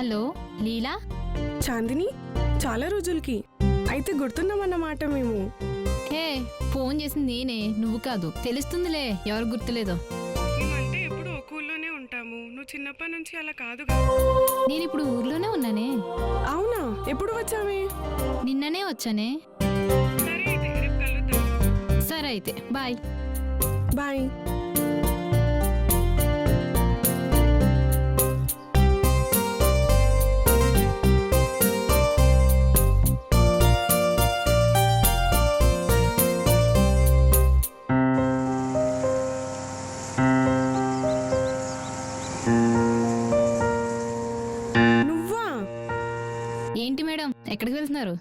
Hello లీలా. చాందిని, చాలా రోజులకి అయితే గుర్తున్నామన్నమాట మేము. హే, ఫోన్ చేసింది నేనే, నువ్వు కాదు. తెలుస్తుందిలే ఎవరు గుర్తులేదో. మేమంటే ఎప్పుడు ఒక ఊళ్ళోనే ఉంటాము, నువ్వు చిన్నప్పటి నుంచి అలా కాదు. నేను ఇప్పుడు ఊర్లోనే ఉన్నానే. అవునా? ఎప్పుడు వచ్చామే? నిన్ననే వచ్చానే. సరే అయితే రేపు కలుద్దాం. సరే అయితే బాయ్. బాయ్. ఏంటి మేడం, ఎక్కడికి వెళ్తున్నారు?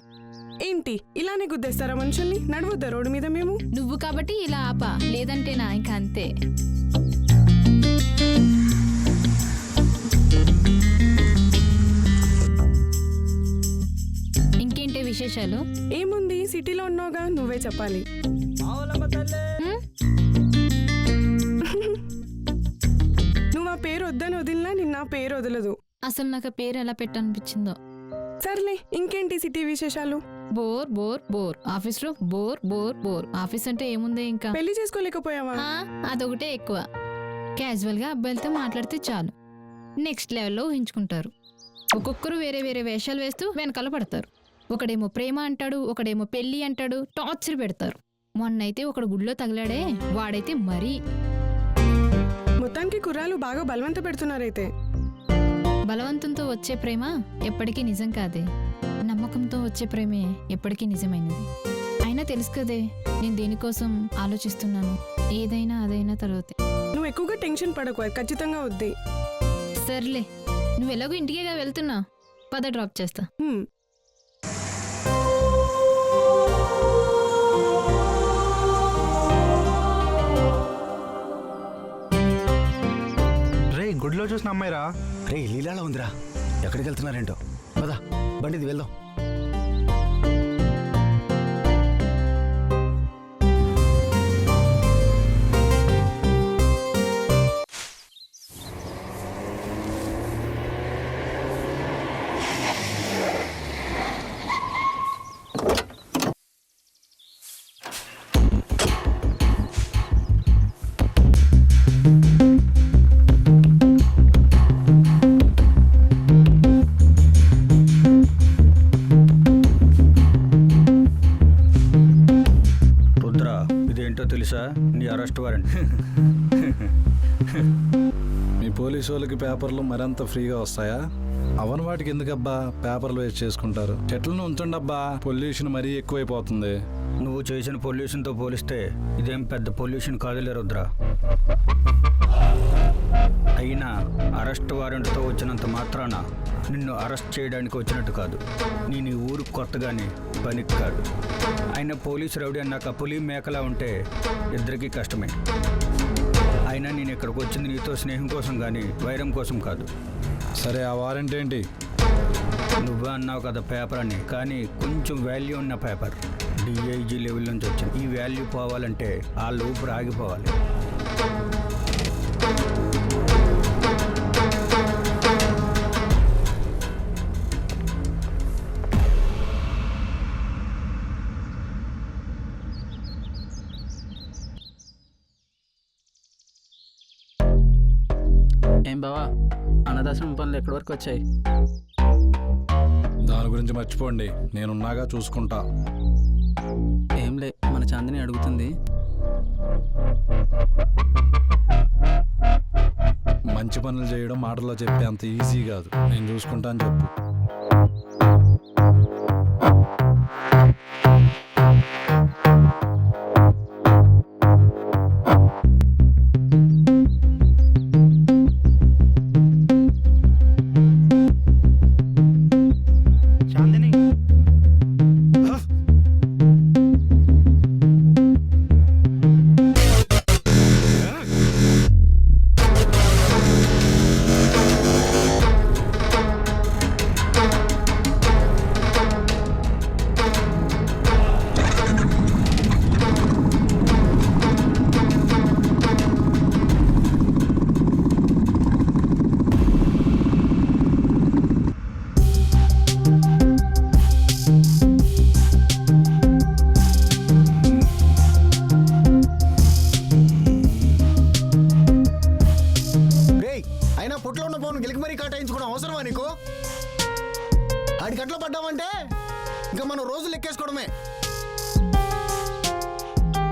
ఏంటి ఇలానే గుద్దేస్తారా మనుషుల్ని? నడవద్దా రోడ్డు మీద మేము? నువ్వు కాబట్టి ఇలా ఆపా, లేదంటేనా ఇంకా అంతే. ఇంకేంటి విశేషాలు? ఏముంది, సిటీలో ఉన్నావుగా, నువ్వే చెప్పాలి. నువ్వు ఆ పేరు వద్దని వదిలినా నిన్న పేరు వదలదు. అసలు నాకు పేరు ఎలా పెట్టాలనిపించిందో. సర్లే, ఇంకేంటి సిటీ విశేషాలు? Bore bore bore. ఆఫీస్ లో బోర్ బోర్ బోర్. ఆఫీస్ అంటే ఏముంది ఇంకా? పెళ్లి చేసుకోలేకపోయావా? అదొకటే ఎక్కువ. క్యాజువల్ గా అబ్బాయిలతో మాట్లాడితే చాలు, నెక్స్ట్ లెవెల్లో ఊహించుకుంటారు. ఒక్కొక్కరు వేరే వేరే వేషాలు వేస్తూ వెనకాల పడతారు. ఒకడేమో ప్రేమ అంటాడు, ఒకడేమో పెళ్లి అంటాడు, టార్చర్ పెడతారు. మొన్నైతే ఒకడు గుడిలో తగిలాడే, వాడైతే మరీ. మొత్తానికి కుర్రాలు బాగా బలవంత పెడుతున్నారైతే. బలవంతంతో వచ్చే ప్రేమ ఎప్పటికీ నిజం కాదే, నమ్మకంతో వచ్చే ప్రేమే ఎప్పటికీ నిజమైనది. అయినా తెలుసు కదే నేను దేనికోసం ఆలోచిస్తున్నాను. ఏదైనా అదైనా తర్వాత. నువ్వు ఎక్కువగా టెన్షన్ పడకు, ఖచ్చితంగా వద్ది. సర్లే, నువ్వు ఎలాగో ఇంటికేగా వెళ్తున్నా, పద డ్రాప్ చేస్తా. గుడిలో చూసిన అమ్మాయిరా. రే, లీలాలో ఉందిరా. ఎక్కడికి వెళ్తున్నారేంటో, పదా బండిది వెళ్దాం. తెలుసా నీ అరెస్ట్ వారెంట్? మీ పోలీసు వాళ్ళకి పేపర్లు మరింత ఫ్రీగా వస్తాయా? అవని వాటికి ఎందుకబ్బా పేపర్లు వేస్ట్ చేసుకుంటారు? చెట్లను ఉంచండబ్బా, పొల్యూషన్ మరీ ఎక్కువైపోతుంది. నువ్వు చేసిన పొల్యూషన్తో పోలిస్తే ఇదేం పెద్ద పొల్యూషన్ కాదులే రుద్ర. అయినా అరెస్ట్ వారెంట్తో వచ్చినంత మాత్రాన నిన్ను అరెస్ట్ చేయడానికి వచ్చినట్టు కాదు. నేను ఈ ఊరికి కొత్తగానే పనికి కాదు. అయినా పోలీసు రౌడీ అన్నాక పులి మేకలా ఉంటే ఇద్దరికీ కష్టమే. అయినా నేను ఇక్కడికి వచ్చింది నీతో స్నేహం కోసం కానీ వైరం కోసం కాదు. సరే, ఆ వారెంట్ ఏంటి? నువ్వే అన్నావు కదా పేపర్ అని, కానీ కొంచెం వాల్యూ ఉన్న పేపర్. డిఐజీ లెవెల్ నుంచి వచ్చింది. ఈ వాల్యూ పోవాలంటే ఆ లోపు ఆగిపోవాలి. ఏం బావా, అన్నదాశ్రమం పనులు ఎక్కడి వరకు వచ్చాయి? దాని గురించి మర్చిపోండి, నేనున్నాగా చూసుకుంటా. ఏంలే, మన చాందిని అడుగుతుంది. మంచి పనులు చేయడం మాటల్లో చెప్పే అంత ఈజీ కాదు. నేను చూసుకుంటా అని చెప్పు.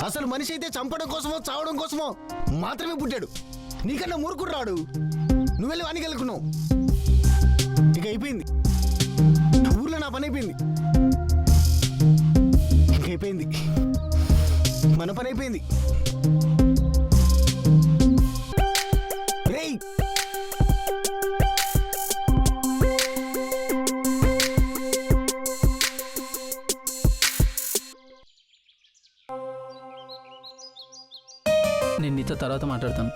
అసలు మనిషి అయితే చంపడం కోసమో చావడం కోసమో మాత్రమే పుట్టాడు. నీకన్నా మూర్ఖుడు రాడు. నువ్వు వెళ్ళి వానికి వెళ్ళుకున్నావు. ఇక అయిపోయింది. ఊర్లో నా పని అయిపోయింది. ఇక అయిపోయింది. మన పని అయిపోయింది. రేయ్, నేను నీతో తర్వాత మాట్లాడతాను.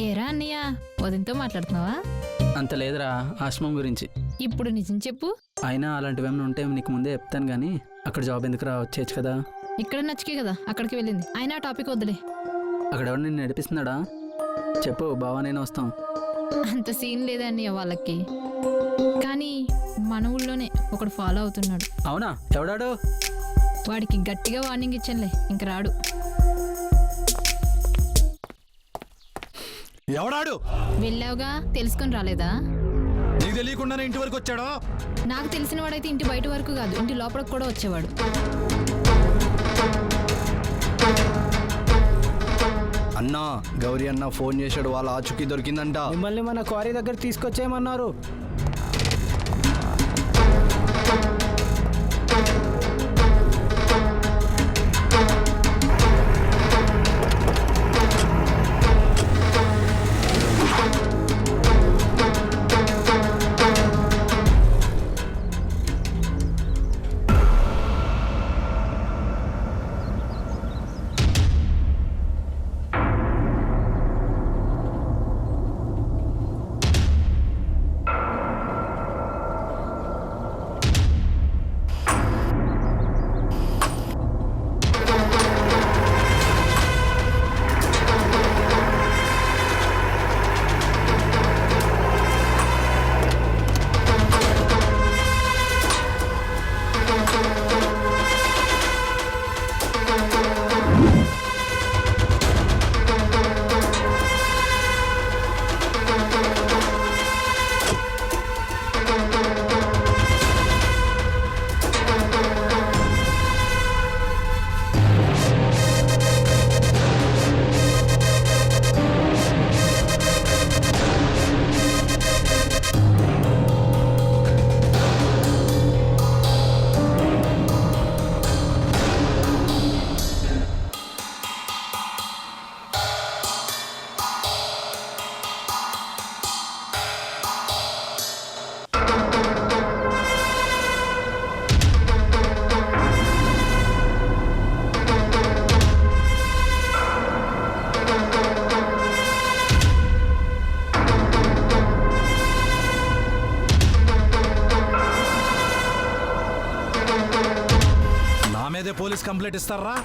ఏరా అన్నయ్య, వదినతో మాట్లాడుతున్నావా? అంత లేదురా, ఆశ్రమం గురించి. ఇప్పుడు నిజం చెప్పు. అయినా అలాంటివేమైనా ఉంటే నీకు ముందే చెప్తాను కానీ అక్కడ జాబ్ ఎందుకురా, వచ్చేయచ్చు కదా. ఇక్కడ నచ్చికే కదా అక్కడికి వెళ్ళింది. అయినా ఆ టాపిక్ వద్దులే. అక్కడ ఎవరు నేను నడిపిస్తున్నాడా? చెప్పు, బావా నేను వస్తాం. అంత సీన్ లేదన్నయ్య వాళ్ళకి. కానీ మన ఊళ్ళోనే ఒకడు ఫాలో అవుతున్నాడు. అవునా? ఎవడాడు? వాడికి గట్టిగా వార్నింగ్ ఇచ్చానులే, ఇంక రాడు. ఎవడాడు? వెళ్ళావుగా, తెలుసుకొని రాలేదా? నీకు తెలియకుండానే ఇంటి వరకు వచ్చాడో? నాకు తెలిసిన వాడైతే ఇంటి బయట వరకు కాదు, ఇంటి లోపలికి కూడా వచ్చేవాడు. అన్నా, గౌరీ అన్న ఫోన్ చేశాడు, వాళ్ళ ఆచుకి దొరికిందంట. మిమ్మల్ని మన క్వారీ దగ్గర తీసుకొచ్చేయమన్నారు. నా మీదే పోలీస్ కంప్లైంట్ ఇస్తారా?